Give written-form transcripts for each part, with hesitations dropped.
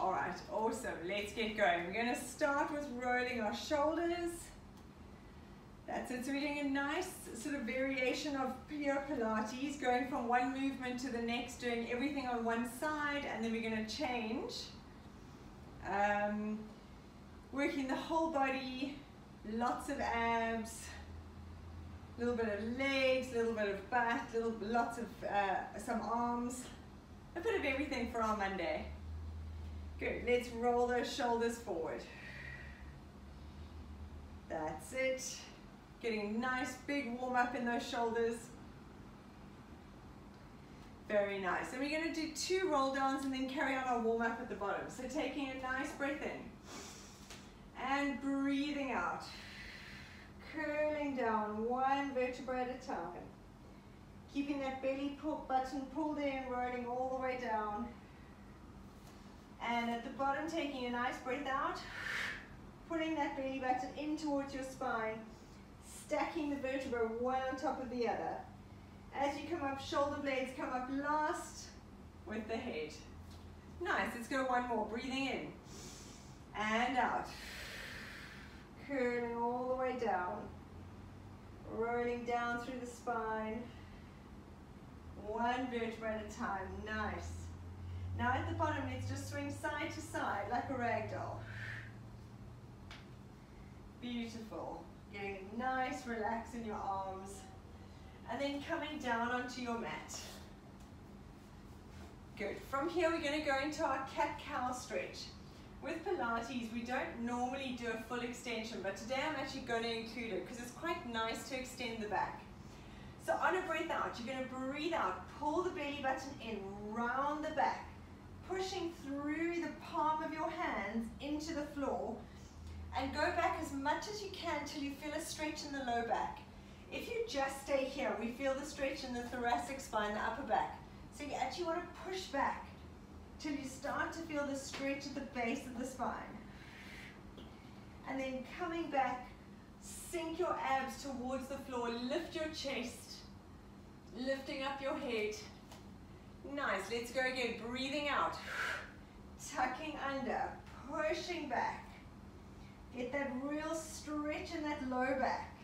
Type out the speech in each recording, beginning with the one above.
All right, awesome. Let's get going. We're going to start with rolling our shoulders. That's it. So we're doing a nice sort of variation of Pure Pilates, going from one movement to the next, doing everything on one side, and then we're going to change. Working the whole body, lots of abs, a little bit of legs, a little bit of butt, lots of some arms, a bit of everything for our Monday. Good, let's roll those shoulders forward. That's it. Getting a nice big warm up in those shoulders. Very nice. And we're going to do 2 roll downs and then carry on our warm up at the bottom. So taking a nice breath in and breathing out. Curling down one vertebra at a time. Keeping that belly button pulled in, rolling all the way down. And at the bottom, taking a nice breath out, pulling that belly button in towards your spine, stacking the vertebra one on top of the other. As you come up, shoulder blades come up last with the head. Nice, let's go one more. Breathing in and out. Curling all the way down. Rolling down through the spine. One vertebra at a time. Nice. Now at the bottom, let's just swing side to side like a rag doll. Beautiful. Getting a nice relax in your arms. And then coming down onto your mat. Good. From here, we're going to go into our cat-cow stretch. With Pilates, we don't normally do a full extension, but today I'm actually going to include it because it's quite nice to extend the back. So on a breath out, you're going to breathe out, pull the belly button in, round the back, pushing through the palm of your hands into the floor, and go back as much as you can till you feel a stretch in the low back. If you just stay here, we feel the stretch in the thoracic spine, the upper back. So you actually want to push back till you start to feel the stretch at the base of the spine. And then coming back, sink your abs towards the floor, lift your chest, lifting up your head. Nice, let's go again, breathing out, tucking under, pushing back. Get that real stretch in that low back.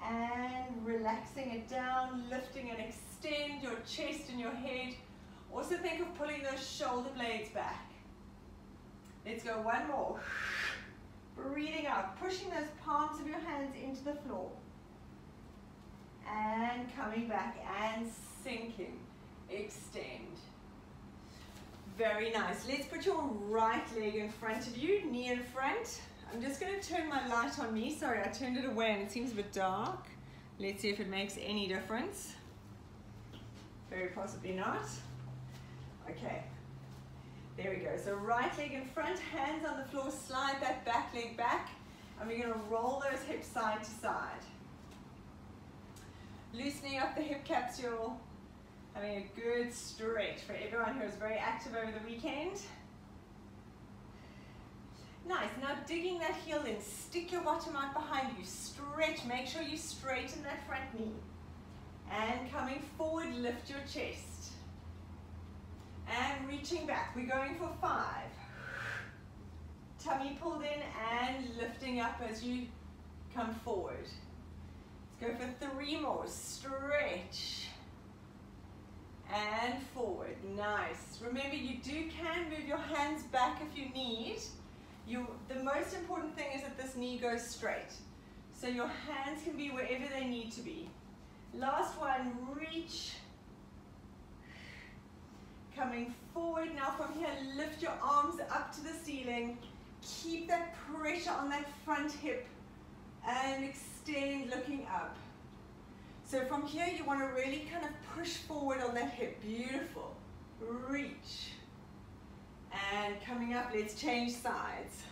And relaxing it down, lifting and extend your chest and your head. Also think of pulling those shoulder blades back. Let's go one more. Breathing out, pushing those palms of your hands into the floor. And coming back and sinking. Extend. Very nice. Let's put your right leg in front of you, knee in front. I'm just going to turn my light on me. Sorry, I turned it away and it seems a bit dark. Let's see if it makes any difference. Very possibly not. Okay. There we go. So right leg in front, hands on the floor, slide that back leg back, and we're going to roll those hips side to side. Loosening up the hip capsule, having a good stretch for everyone who was very active over the weekend. Nice, now digging that heel in, stick your bottom out behind you, stretch, make sure you straighten that front knee. And coming forward, lift your chest. And reaching back, we're going for 5. Tummy pulled in and lifting up as you come forward. Let's go for 3 more, stretch. And forward, nice. Remember, you can move your hands back if you need. The most important thing is that this knee goes straight. So your hands can be wherever they need to be. Last one, reach. Coming forward, now from here, lift your arms up to the ceiling. Keep that pressure on that front hip and extend looking up. So from here, you want to really kind of push forward on that hip. Beautiful. Reach. And coming up, let's change sides.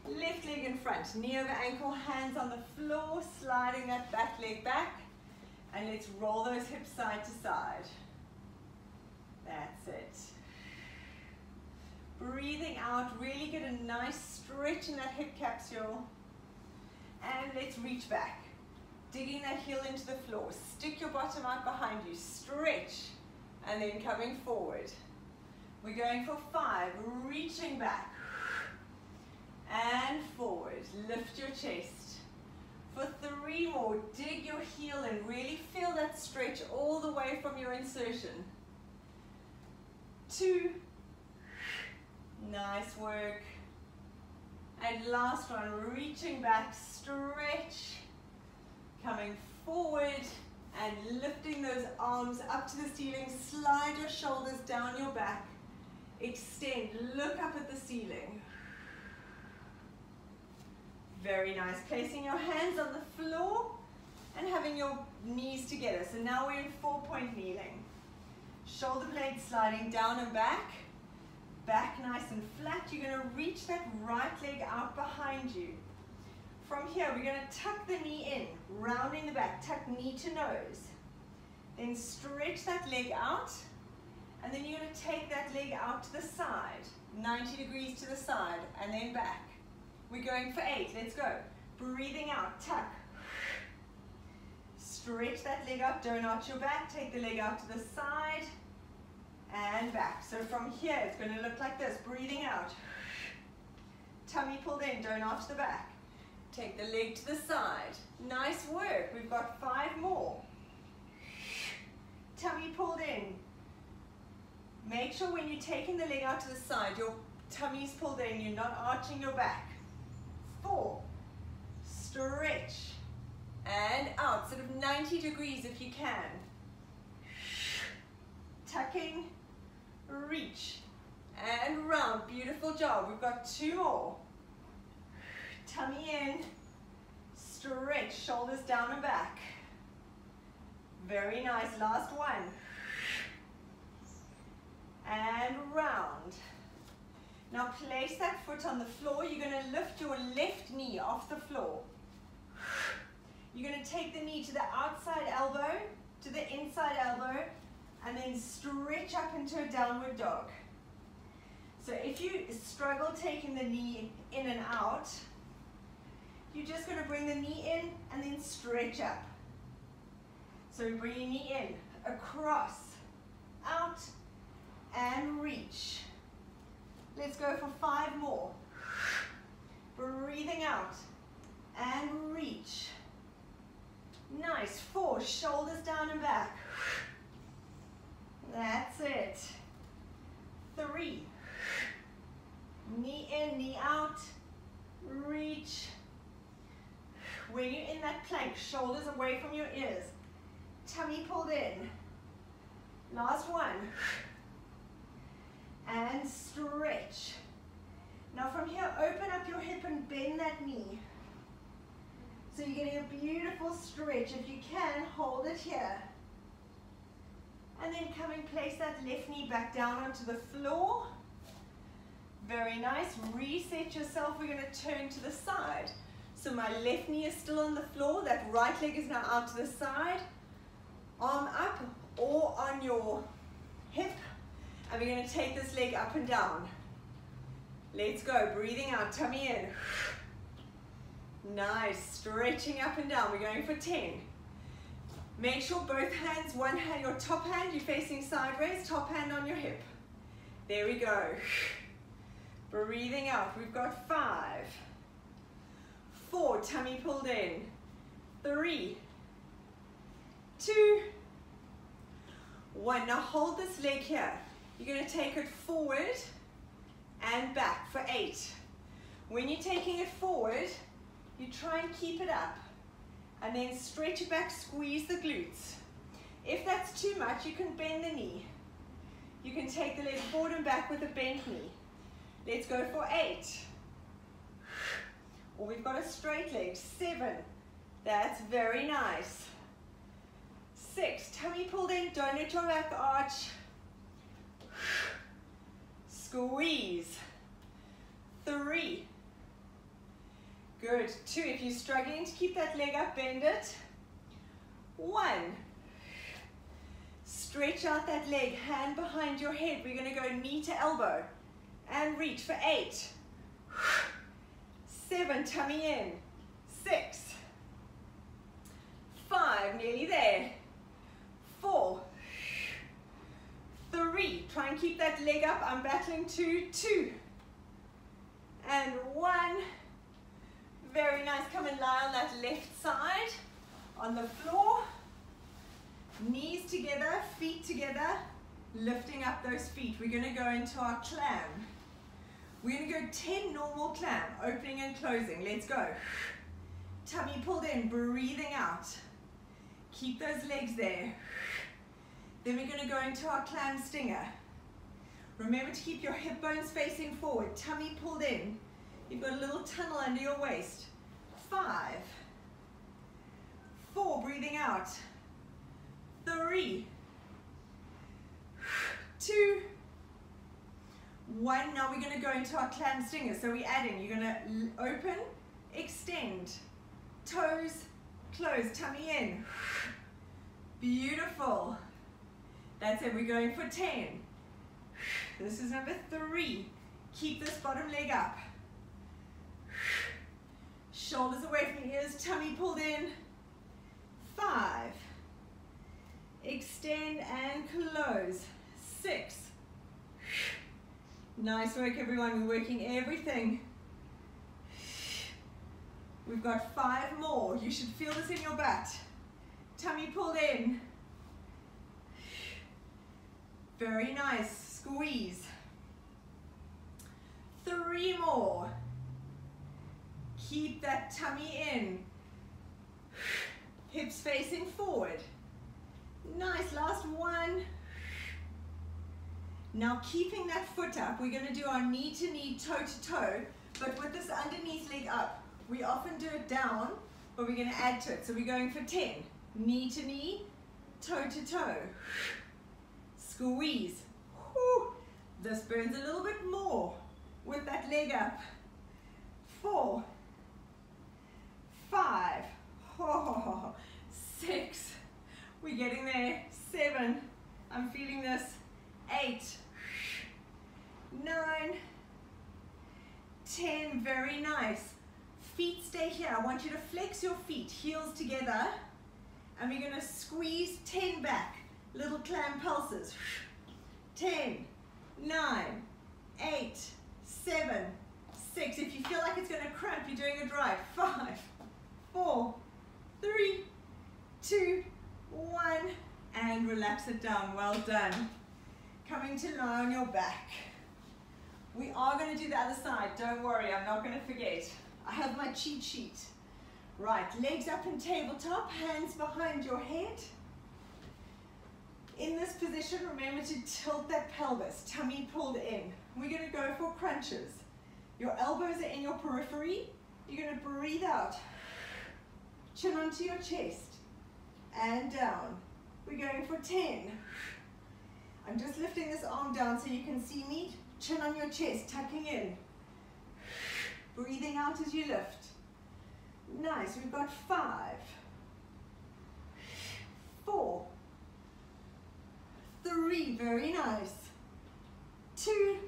Left leg in front, knee over ankle, hands on the floor, sliding that back leg back. And let's roll those hips side to side. That's it. Breathing out, really get a nice stretch in that hip capsule. And let's reach back. Digging that heel into the floor. Stick your bottom out behind you. Stretch. And then coming forward. We're going for 5, reaching back and forward. Lift your chest. For 3 more, dig your heel in. Really feel that stretch all the way from your insertion. 2, nice work. And last one, reaching back, stretch, coming forward and lifting those arms up to the ceiling. Slide your shoulders down your back. Extend, look up at the ceiling. Very nice. Placing your hands on the floor and having your knees together. So now we're in 4-point kneeling. Shoulder blades sliding down and back. Back nice and flat. You're going to reach that right leg out behind you. From here, we're going to tuck the knee in, rounding the back. Tuck knee to nose. Then stretch that leg out. And then you're going to take that leg out to the side. 90 degrees to the side and then back. We're going for 8. Let's go. Breathing out. Tuck. Stretch that leg up. Don't arch your back. Take the leg out to the side and back. So from here, it's going to look like this. Breathing out. Tummy pulled in. Don't arch the back. Take the leg to the side. Nice work. We've got 5 more. Tummy pulled in. Make sure when you're taking the leg out to the side, your tummy's pulled in. You're not arching your back. 4, stretch, and out, sort of 90 degrees if you can. Tucking, reach, and round. Beautiful job. We've got 2 more. Tummy in, stretch, shoulders down and back. Very nice. Last one. And round. Now place that foot on the floor. You're going to lift your left knee off the floor. You're going to take the knee to the outside elbow, to the inside elbow, and then stretch up into a downward dog. So if you struggle taking the knee in and out, you're just going to bring the knee in and then stretch up. So bring your knee in, across, out, and reach. Let's go for 5 more. Breathing out and reach. Nice. 4, shoulders down and back. That's it. 3, knee in, knee out, reach. When you're in that plank, shoulders away from your ears, tummy pulled in. Last one. And stretch. Now from here, open up your hip and bend that knee. So you're getting a beautiful stretch. If you can, hold it here. And then come and place that left knee back down onto the floor. Very nice. Reset yourself. We're going to turn to the side. So my left knee is still on the floor. That right leg is now out to the side. Arm up or on your hip. And we're going to take this leg up and down. Let's go. Breathing out. Tummy in. Nice. Stretching up and down. We're going for 10. Make sure both hands, one hand, your top hand, you're facing sideways, top hand on your hip. There we go. Breathing out. We've got 5, 4, tummy pulled in. 3, 2, 1. Now hold this leg here. You're going to take it forward and back for 8. When you're taking it forward, you try and keep it up. And then stretch it back, squeeze the glutes. If that's too much, you can bend the knee. You can take the leg forward and back with a bent knee. Let's go for 8. Or we've got a straight leg. 7. That's very nice. 6. Tummy pulled in. Don't let your back arch. Squeeze. 3. Good. 2. If you're struggling to keep that leg up, bend it. 1. Stretch out that leg, hand behind your head. We're going to go knee to elbow and reach for 8. 7. Tummy in. 6. 5. Nearly there. 4. 3. Try and keep that leg up. I'm battling 2, 2. And 1. Very nice. Come and lie on that left side on the floor. Knees together, feet together, lifting up those feet. We're going to go into our clam. We're going to go 10 normal clam, opening and closing. Let's go. Tummy pulled in, breathing out. Keep those legs there. Then we're going to go into our clam stinger. Remember to keep your hip bones facing forward, tummy pulled in. You've got a little tunnel under your waist. 5, 4, breathing out. 3, 2, 1. Now we're going to go into our clam stinger. So we're adding, you're going to open, extend, toes, close, tummy in. Beautiful. That's it, we're going for 10. This is number 3. Keep this bottom leg up. Shoulders away from ears, tummy pulled in. 5. Extend and close. 6. Nice work, everyone. We're working everything. We've got 5 more. You should feel this in your butt. Tummy pulled in. Very nice. Squeeze. 3 more. Keep that tummy in. Hips facing forward. Nice. Last 1. Now keeping that foot up, we're going to do our knee to knee, toe to toe, but with this underneath leg up. We often do it down, but we're going to add to it. So we're going for 10. Knee to knee, toe to toe. Squeeze. Whew. This burns a little bit more with that leg up. 4, 5, 6. We're getting there. 7. I'm feeling this. 8, 9, 10. Very nice. Feet stay here. I want you to flex your feet, heels together, and we're going to squeeze 10 back. Little clam pulses. 10, 9, 8, 7, 6. If you feel like it's going to cramp, you're doing it right. 5, 4, 3, 2, 1, and relax it down. Well done. Coming to lie on your back. We are going to do the other side. Don't worry, I'm not going to forget. I have my cheat sheet. Right, legs up in tabletop, hands behind your head. In this position, remember to tilt that pelvis, tummy pulled in. We're going to go for crunches. Your elbows are in your periphery. You're going to breathe out. Chin onto your chest and down. We're going for 10. I'm just lifting this arm down so you can see me. Chin on your chest, tucking in. Breathing out as you lift. Nice, we've got 5, 4, 3, very nice. 2,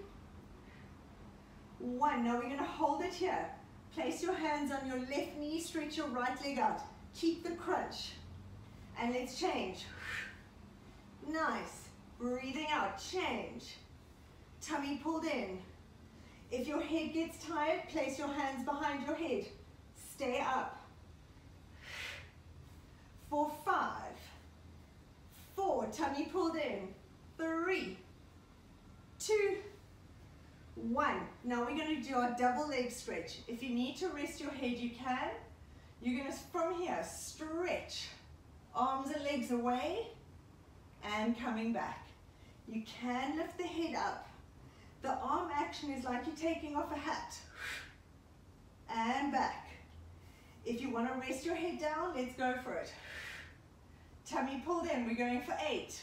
1. Now we're going to hold it here. Place your hands on your left knee, stretch your right leg out. Keep the crunch. And let's change. Nice. Breathing out, change. Tummy pulled in. If your head gets tired, place your hands behind your head. Stay up. For 5, 4, tummy pulled in. 3, 2, 1. Now we're going to do our double leg stretch. If you need to rest your head, you can. You're going to, from here, stretch. Arms and legs away and coming back. You can lift the head up. The arm action is like you're taking off a hat. And back. If you want to rest your head down, let's go for it. Tummy pulled in, we're going for 8.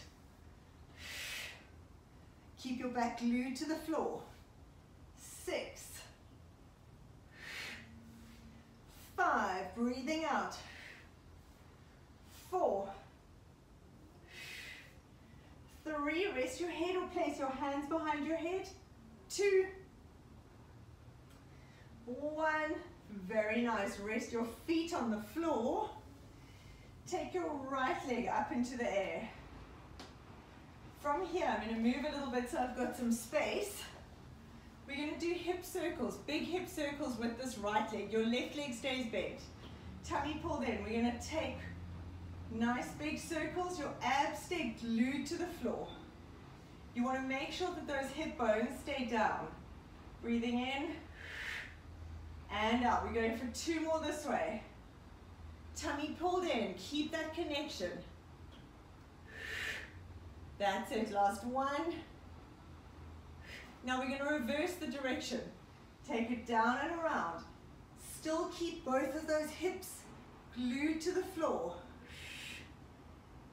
Keep your back glued to the floor. 6, 5, breathing out. 4, 3, rest your head or place your hands behind your head. 2, 1, very nice. Rest your feet on the floor. Take your right leg up into the air. From here, I'm going to move a little bit so I've got some space. We're going to do hip circles, big hip circles with this right leg. Your left leg stays bent. Tummy pulled in. We're going to take nice big circles. Your abs stay glued to the floor. You want to make sure that those hip bones stay down. Breathing in and out. We're going for 2 more this way. Tummy pulled in. Keep that connection. That's it. Last 1. Now we're going to reverse the direction. Take it down and around. Still keep both of those hips glued to the floor.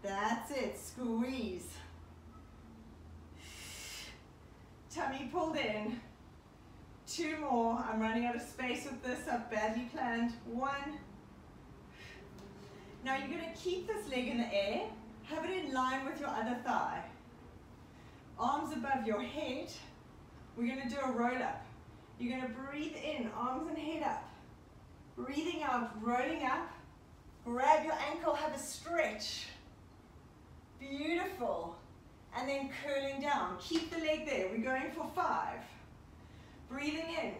That's it. Squeeze. Tummy pulled in. 2 more. I'm running out of space with this. I've badly planned. 1. Now you're going to keep this leg in the air. Have it in line with your other thigh. Arms above your head. We're going to do a roll up. You're going to breathe in, arms and head up. Breathing out, rolling up. Grab your ankle, have a stretch. Beautiful. And then curling down. Keep the leg there. We're going for 5. Breathing in.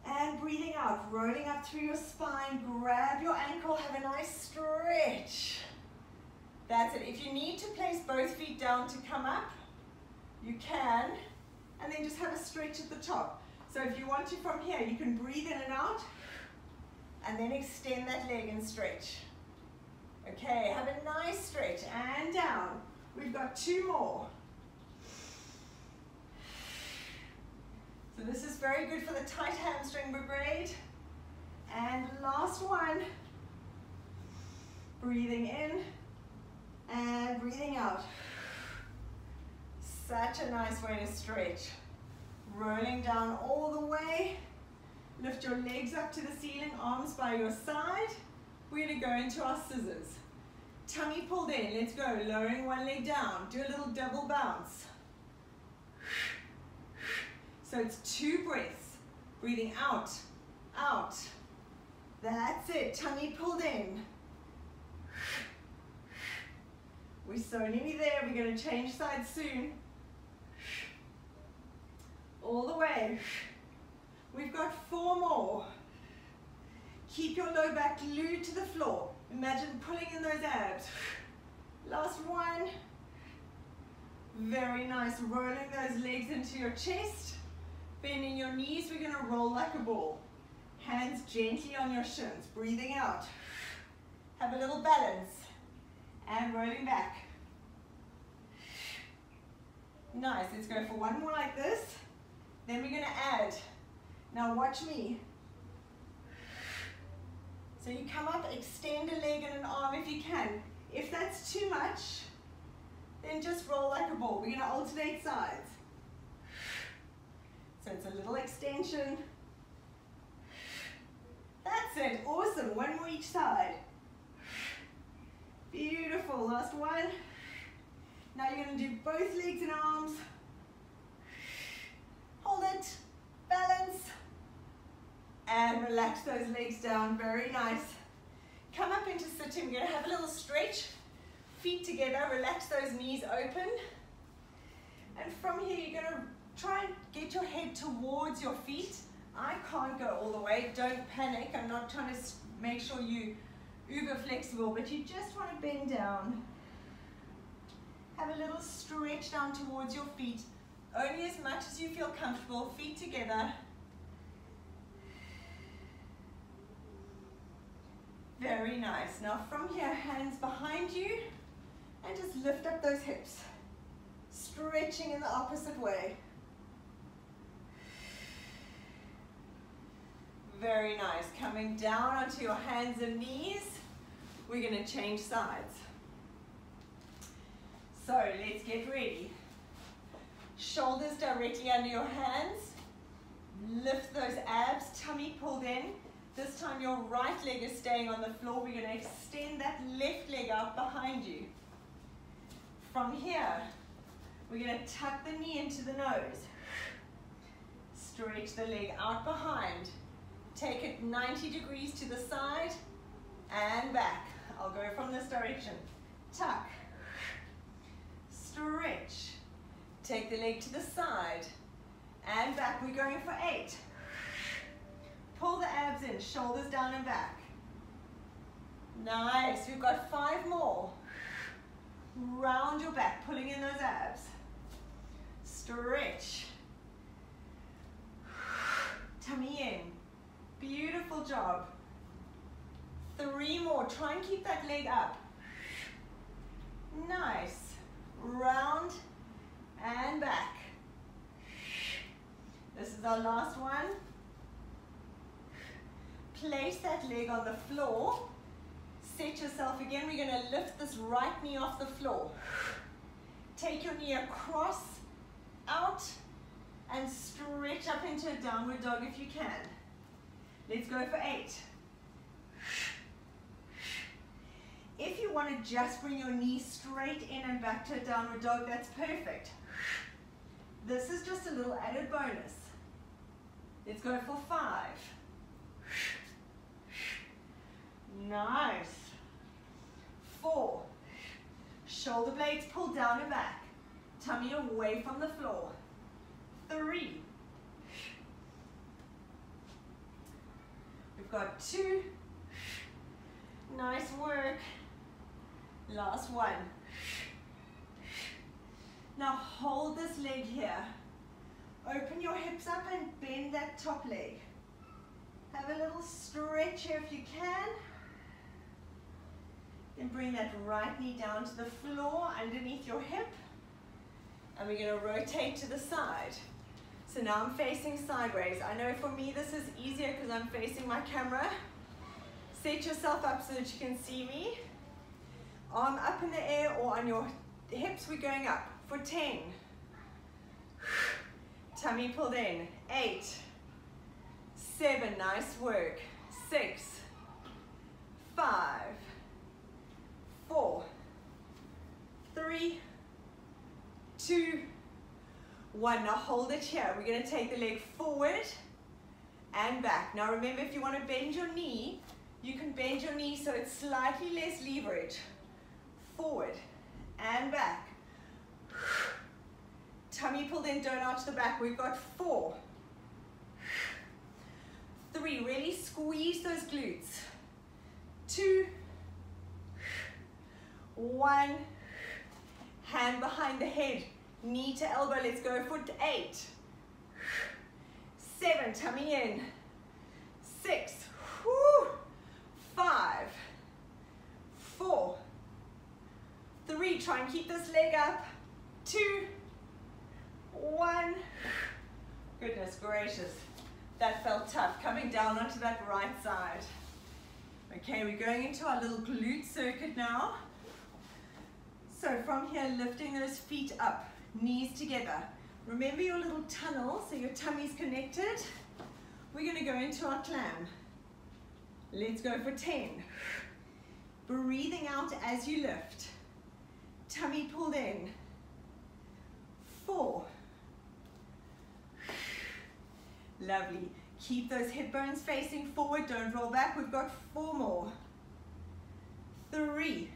And breathing out, rolling up through your spine. Grab your ankle, have a nice stretch. That's it. If you need to place both feet down to come up, you can. And then just have a stretch at the top. So if you want to from here, you can breathe in and out. And then extend that leg and stretch. Okay, have a nice stretch. And down. We've got 2 more. So this is very good for the tight hamstring brigade. And last 1. Breathing in and breathing out. Such a nice way to stretch. Rolling down all the way. Lift your legs up to the ceiling, arms by your side. We're going to go into our scissors. Tummy pulled in, let's go. Lowering 1 leg down. Do a little double bounce. So it's 2 breaths. Breathing out, out. That's it. Tummy pulled in. We're so nearly there. We're going to change sides soon. All the way. We've got 4 more. Keep your low back glued to the floor. Imagine pulling in those abs. Last 1. Very nice. Rolling those legs into your chest. Bending your knees. We're going to roll like a ball. Hands gently on your shins. Breathing out. Have a little balance. And rolling back. Nice. Let's go for 1 more like this. Then we're going to add. Now watch me. So you come up, extend a leg and an arm if you can. If that's too much, then just roll like a ball. We're going to alternate sides. So it's a little extension. That's it. Awesome. 1 more each side. Beautiful. Last 1. Now you're going to do both legs and arms. Hold it. Balance. And relax those legs down. Very nice. Come up into sitting. We're going to have a little stretch. Feet together. Relax those knees open. And from here, you're going to try and get your head towards your feet. I can't go all the way. Don't panic. I'm not trying to make sure you uber flexible, but you just want to bend down. Have a little stretch down towards your feet. Only as much as you feel comfortable. Feet together. Very nice. Now from here, hands behind you and just lift up those hips. Stretching in the opposite way. Very nice. Coming down onto your hands and knees. We're going to change sides. So let's get ready. Shoulders directly under your hands. Lift those abs, tummy pulled in. This time your right leg is staying on the floor. We're going to extend that left leg out behind you. From here, we're going to tuck the knee into the nose. Stretch the leg out behind. Take it 90 degrees to the side and back. I'll go from this direction. Tuck. stretch. Take the leg to the side and back. We're going for 8. Pull the abs in, shoulders down and back. Nice, we've got 5 more. Round your back, pulling in those abs. Stretch. Tummy in. Beautiful job. 3 more, try and keep that leg up. Nice. Round and back. This is our last one. Place that leg on the floor. Set yourself again. We're going to lift this right knee off the floor. Take your knee across, out, and stretch up into a downward dog if you can. Let's go for 8. If you want to just bring your knee straight in and back to a downward dog, that's perfect. This is just a little added bonus. Let's go for 5. Nice. 4. Shoulder blades pull down and back. Tummy away from the floor. 3. We've got 2. Nice work. Last one. Now hold this leg here. Open your hips up and bend that top leg. Have a little stretch here if you can. Then bring that right knee down to the floor underneath your hip. And we're going to rotate to the side. So now I'm facing sideways. I know for me this is easier because I'm facing my camera. Set yourself up so that you can see me. Arm up in the air or on your hips, we're going up for 10. Tummy pulled in. 8. 7, nice work. 6. 5. 4. 3. 2. 1. Now hold it here. We're going to take the leg forward and back. Now remember, if you want to bend your knee, you can bend your knee so it's slightly less leverage. Forward and back. Tummy pulled in, don't arch the back. We've got 4. 3, really squeeze those glutes. 2. 1. Hand behind the head, knee to elbow. Let's go for 8. 7, tummy in. 6. 5. 4. 3, try and keep this leg up. 2. 1. Goodness gracious, that felt tough. Coming down onto that right side. Okay, we're going into our little glute circuit now. So from here, lifting those feet up, knees together. Remember your little tunnel, so your tummy's connected. We're going to go into our clam. Let's go for 10. Breathing out as you lift. Tummy pulled in. 4. Lovely. Keep those hip bones facing forward. Don't roll back. We've got 4 more. 3.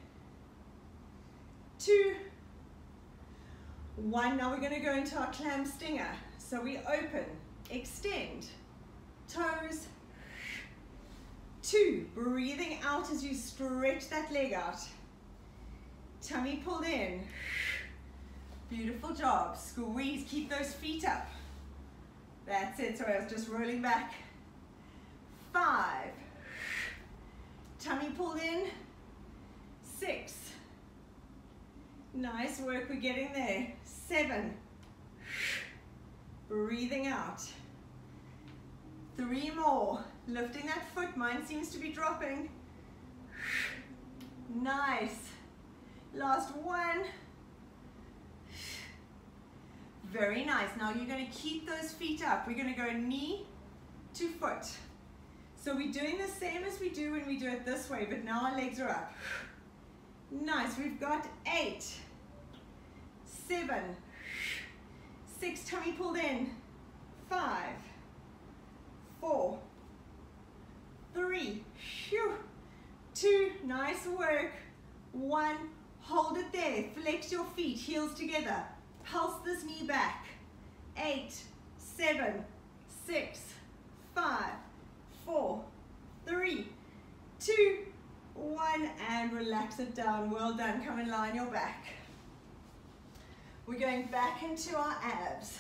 2. 1. Now we're going to go into our clam stinger. So we open, extend, toes. 2. Breathing out as you stretch that leg out. Tummy pulled in. Beautiful job. Squeeze. Keep those feet up. That's it. Sorry, I was just rolling back. 5. Tummy pulled in. 6. Nice work. We're getting there. 7. Breathing out. 3 more. Lifting that foot. Mine seems to be dropping. Nice. Last one. Very nice. Now you're going to keep those feet up. We're going to go knee to foot. So we're doing the same as we do when we do it this way, but now our legs are up. Nice. We've got 8, 7, 6, tummy pulled in, 5, 4, 3, 2, nice work, 1, Hold it there. Flex your feet, heels together. Pulse this knee back. 8, 7, 6, 5, 4, 3, 2, 1, and relax it down. Well done. Come and lie on your back. We're going back into our abs.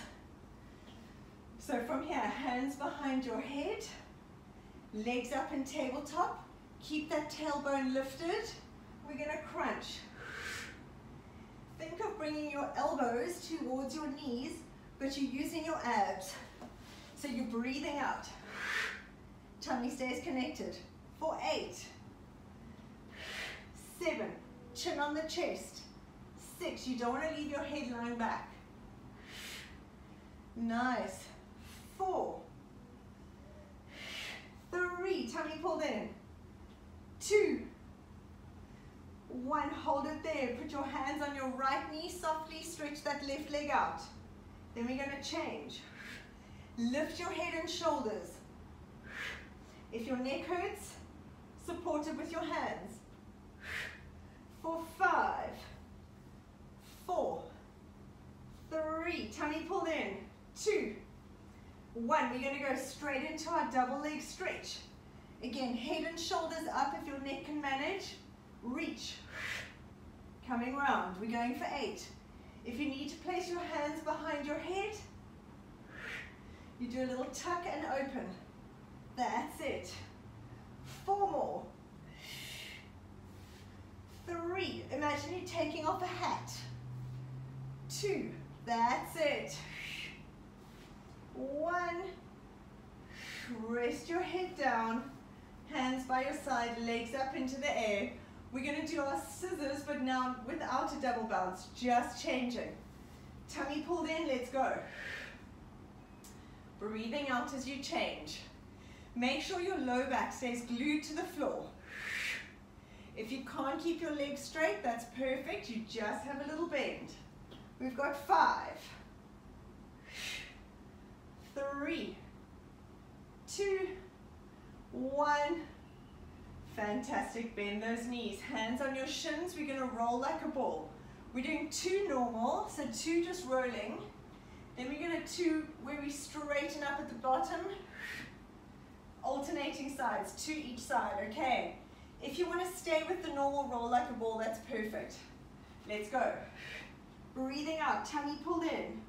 So from here, hands behind your head, legs up in tabletop. Keep that tailbone lifted. We're going to crunch. Think of bringing your elbows towards your knees, but you're using your abs. So you're breathing out. Tummy stays connected. For 8, 7, chin on the chest. 6, you don't want to leave your head lying back. Nice. 4, 3, tummy pulled in. 2, 1, hold it there. Put your hands on your right knee, softly stretch that left leg out. Then we're going to change. Lift your head and shoulders. If your neck hurts, support it with your hands. For 5, 4, 3, tummy pulled in. 2, 1, we're going to go straight into our double leg stretch. Again, head and shoulders up if your neck can manage. Reach. Coming round. We're going for 8. If you need to place your hands behind your head, you do a little tuck and open. That's it. 4 more. 3. Imagine you taking off a hat. 2. That's it. 1. Rest your head down. Hands by your side, legs up into the air. We're going to do our scissors, but now without a double bounce, just changing. Tummy pulled in, let's go. Breathing out as you change. Make sure your low back stays glued to the floor. If you can't keep your legs straight, that's perfect. You just have a little bend. We've got 5, 3, 2, 1. Fantastic. Bend those knees. Hands on your shins. We're going to roll like a ball. We're doing 2 normal, so 2 just rolling. Then we're going to 2 where we straighten up at the bottom. Alternating sides, 2 each side, okay? If you want to stay with the normal roll like a ball, that's perfect. Let's go. Breathing out, tummy pulled in.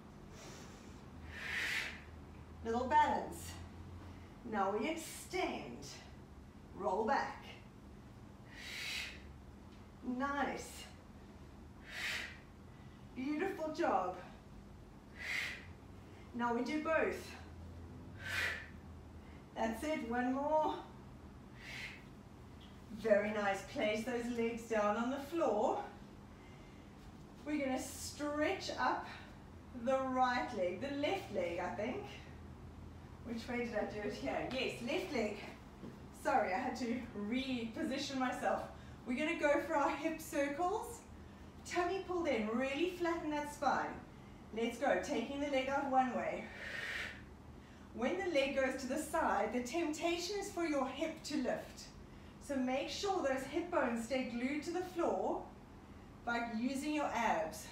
Little balance. Now we extend. Roll back. Nice. Beautiful job. Now we do both. That's it, 1 more. Very nice. Place those legs down on the floor. We're going to stretch up the right leg, the left leg, I think. Which way did I do it here? Yes, left leg. Sorry, I had to reposition myself. We're going to go for our hip circles. Tummy pulled in, really flatten that spine. Let's go, taking the leg out one way. When the leg goes to the side, the temptation is for your hip to lift. So make sure those hip bones stay glued to the floor by using your abs.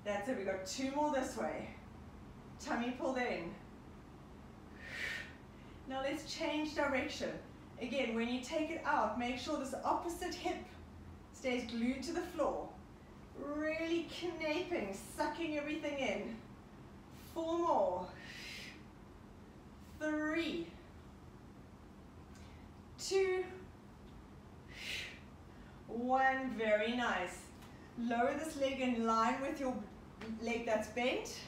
That's it, we've got 2 more this way. Tummy pulled in. Now let's change direction. Again, when you take it out, make sure this opposite hip stays glued to the floor. Really knaping, sucking everything in. 4 more. 3, 2, 1. Very nice. Lower this leg in line with your leg that's bent.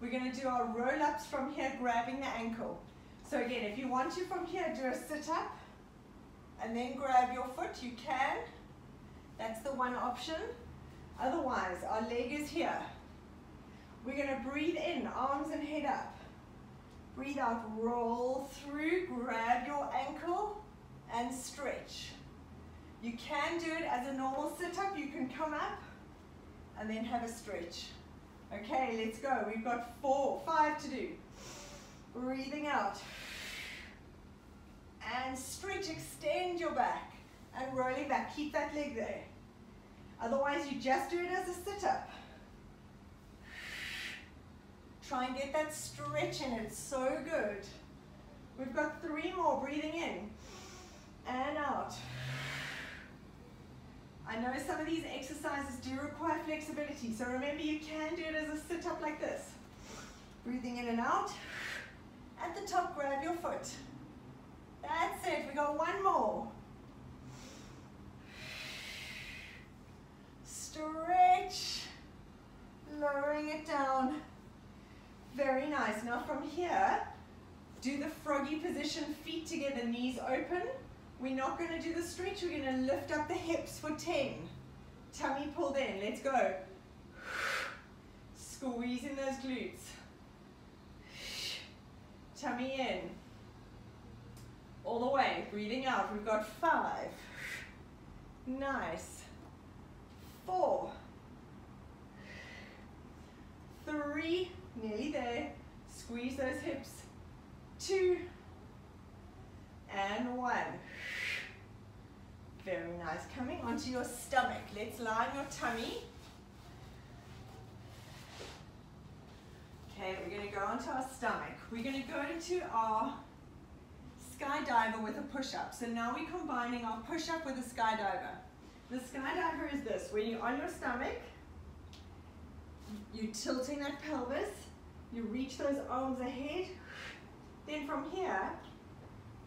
We're going to do our roll-ups from here, grabbing the ankle. So again, if you want to from here, do a sit-up and then grab your foot, you can. That's the one option. Otherwise, our leg is here. We're going to breathe in, arms and head up. Breathe out, roll through, grab your ankle and stretch. You can do it as a normal sit-up. You can come up and then have a stretch. Okay, let's go. We've got 5 to do. Breathing out. And stretch, extend your back and rolling back. Keep that leg there. Otherwise, you just do it as a sit-up. Try and get that stretch in, it's so good. We've got 3 more, breathing in and out. I know some of these exercises do require flexibility, so remember you can do it as a sit-up like this. Breathing in and out. At the top, grab your foot. That's it, we got 1 more. Stretch, lowering it down. Very nice. Now from here, do the froggy position, feet together, knees open. We're not going to do the stretch, we're going to lift up the hips for 10. Tummy pulled in, let's go. Squeezing those glutes. Tummy in. All the way, breathing out. We've got 5. Nice. 4. 3. Nearly there. Squeeze those hips. 2. And 1. Very nice. Coming onto your stomach. Let's lie on your tummy. Okay, we're going to go onto our stomach. We're going to go into our Skydiver with a push-up. So now we're combining our push-up with a Skydiver. The Skydiver is this, when you're on your stomach, you're tilting that pelvis, you reach those arms ahead, then from here,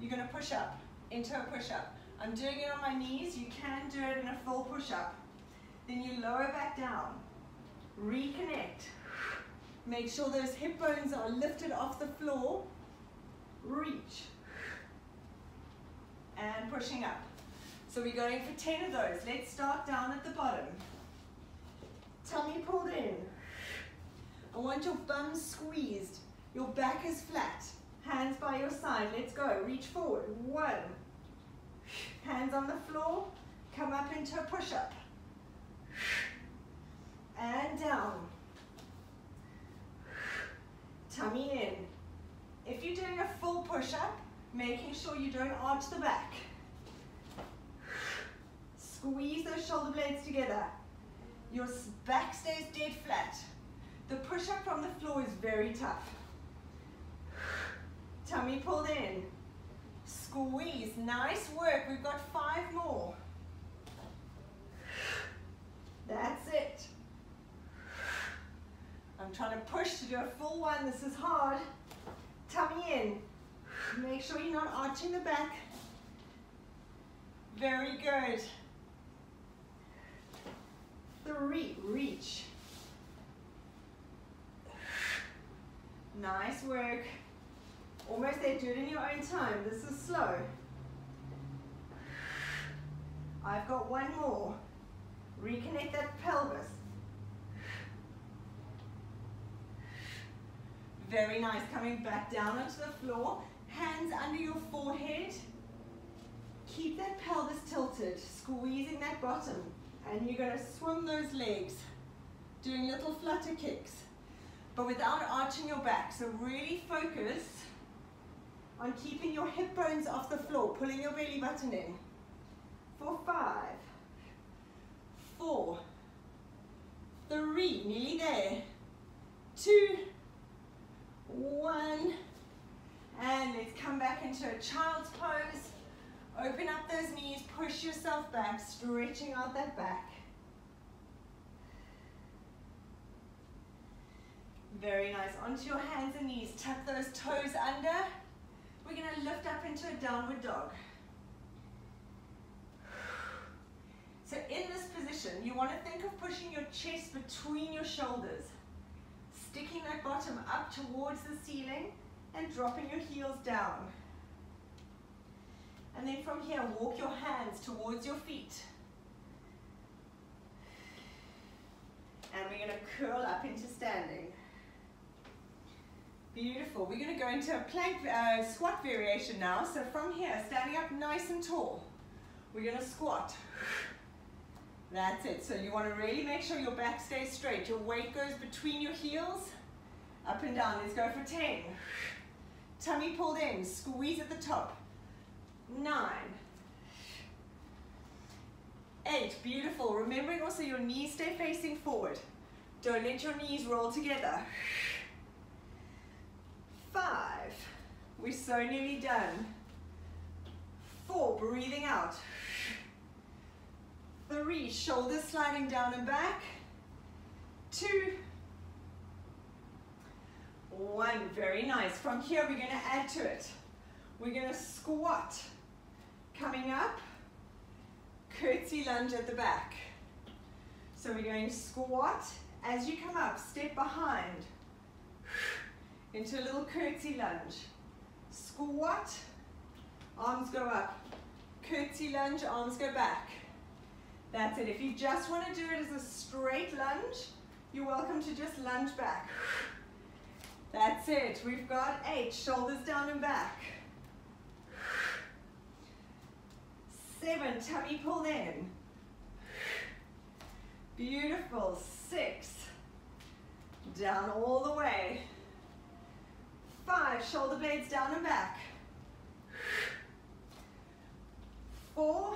you're going to push up into a push-up. I'm doing it on my knees, you can do it in a full push-up. Then you lower back down, reconnect, make sure those hip bones are lifted off the floor, reach, and pushing up. So we're going for 10 of those. Let's start down at the bottom. Tummy pulled in. I want your bum squeezed. Your back is flat. Hands by your side. Let's go. Reach forward. 1. Hands on the floor. Come up into a push-up. And down. Tummy in. If you're doing a full push-up, making sure you don't arch the back. Squeeze those shoulder blades together. Your back stays dead flat. The push-up from the floor is very tough. Tummy pulled in. Squeeze. Nice work. We've got 5 more. That's it. I'm trying to push to do a full one. This is hard. Tummy in. Make sure you're not arching the back. Very good. 3, reach. Nice work. Almost there, do it in your own time. This is slow. I've got 1 more. Reconnect that pelvis. Very nice. Coming back down onto the floor. Hands under your forehead. Keep that pelvis tilted, squeezing that bottom. And you're going to swim those legs, doing little flutter kicks, but without arching your back. So really focus on keeping your hip bones off the floor, pulling your belly button in. For 5, 4, 3, nearly there, 2, 1, and let's come back into a child's pose. Open up those knees, push yourself back, stretching out that back. Very nice. Onto your hands and knees, tuck those toes under. We're going to lift up into a downward dog. So in this position, you want to think of pushing your chest between your shoulders, sticking that bottom up towards the ceiling and dropping your heels down. And then from here, walk your hands towards your feet. And we're going to curl up into standing. Beautiful. We're going to go into a plank squat variation now. So from here, standing up nice and tall, we're going to squat. That's it. So you want to really make sure your back stays straight. Your weight goes between your heels, up and down. Let's go for 10. Tummy pulled in, squeeze at the top. 9, 8, beautiful. Remembering also your knees stay facing forward. Don't let your knees roll together. 5, we're so nearly done. 4, breathing out. 3, shoulders sliding down and back. 2, 1, very nice. From here we're going to add to it. We're going to squat, coming up, curtsy lunge at the back. So we're going to squat. As you come up, step behind into a little curtsy lunge. Squat, arms go up. Curtsy lunge, arms go back. That's it. If you just want to do it as a straight lunge, you're welcome to just lunge back. That's it. We've got 8, shoulders down and back. 7, tummy pulled in. Beautiful. 6, down all the way. 5, shoulder blades down and back. 4,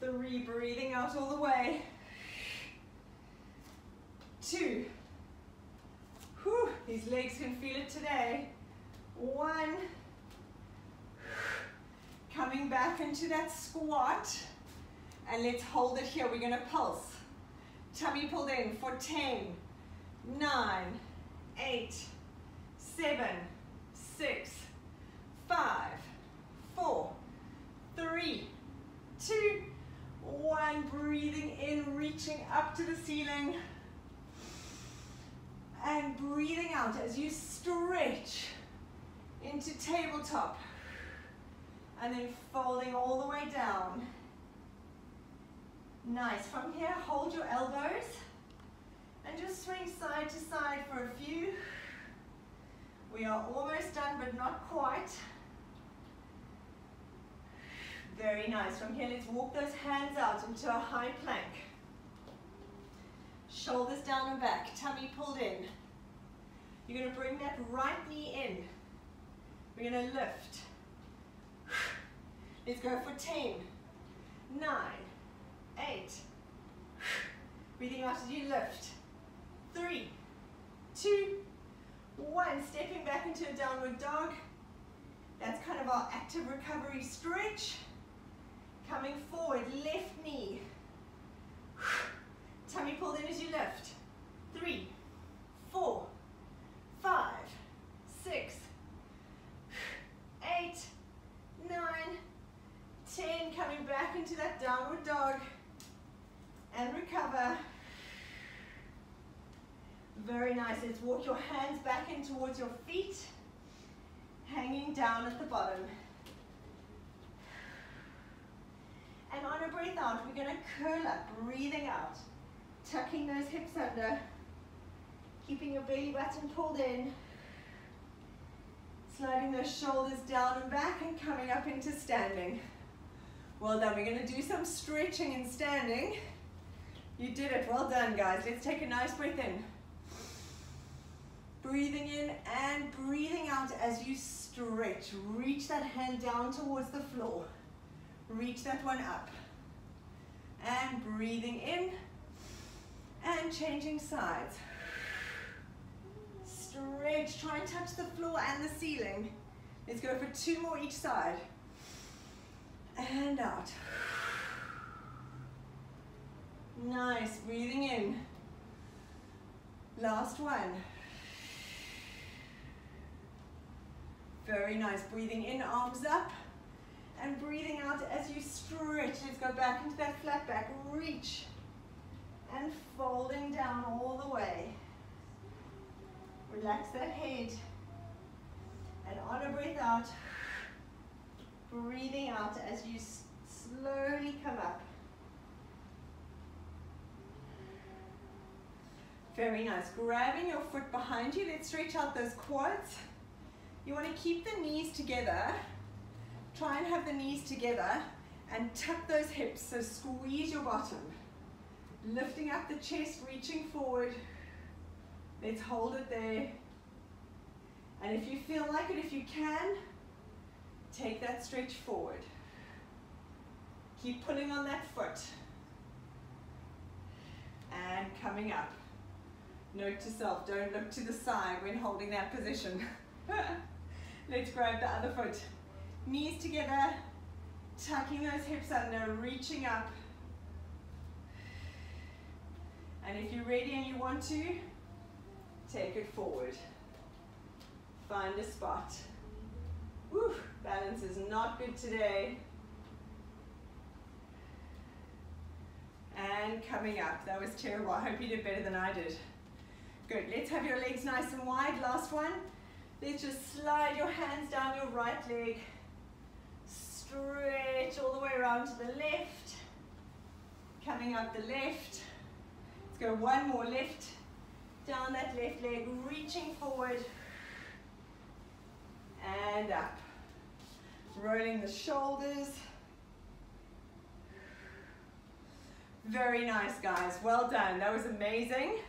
3, breathing out all the way. 2, whew, these legs can feel it today. 1, coming back into that squat, and let's hold it here. We're going to pulse. Tummy pulled in for 10, 9, 8, 7, 6, 5, 4, 3, 2, 1. Breathing in, reaching up to the ceiling. And breathing out as you stretch into tabletop. And then folding all the way down. Nice. From here, hold your elbows and just swing side to side for a few. We are almost done, but not quite. Very nice. From here, let's walk those hands out into a high plank. Shoulders down and back, tummy pulled in. You're going to bring that right knee in. We're going to lift. Let's go for 10, 9, 8. Breathing out as you lift. 3, 2, 1. Stepping back into a downward dog. That's kind of our active recovery stretch. Coming forward, left knee. Tummy pulled in as you lift. 3, 4, 5, 6, 8, 9, 10. Coming back into that downward dog. And recover. Very nice. Let's walk your hands back in towards your feet. Hanging down at the bottom. And on a breath out, we're going to curl up, breathing out. Tucking those hips under. Keeping your belly button pulled in. Sliding those shoulders down and back and coming up into standing. Well done. We're going to do some stretching and standing. You did it. Well done, guys. Let's take a nice breath in. Breathing in and breathing out as you stretch. Reach that hand down towards the floor. Reach that one up. And breathing in and changing sides. Stretch. Try and touch the floor and the ceiling. Let's go for 2 more each side. And out. Nice. Breathing in. Last one. Very nice. Breathing in, arms up. And breathing out as you stretch. Let's go back into that flat back. Reach. And folding down all the way. Relax that head. And on a breath out, breathing out as you slowly come up. Very nice. Grabbing your foot behind you. Let's stretch out those quads. You want to keep the knees together. Try and have the knees together and tuck those hips. So squeeze your bottom. Lifting up the chest, reaching forward. Let's hold it there. And if you feel like it, if you can, take that stretch forward. Keep pulling on that foot. And coming up. Note to self, don't look to the side when holding that position. Let's grab the other foot. Knees together, tucking those hips under, reaching up. And if you're ready and you want to, take it forward. Find a spot. Whew, balance is not good today. And coming up. That was terrible. I hope you did better than I did. Good. Let's have your legs nice and wide. Last one. Let's just slide your hands down your right leg. Stretch all the way around to the left. Coming up the left. Let's go one more. Lift down that left leg, reaching forward. And up. Rolling the shoulders. Very nice, guys. Well done. That was amazing.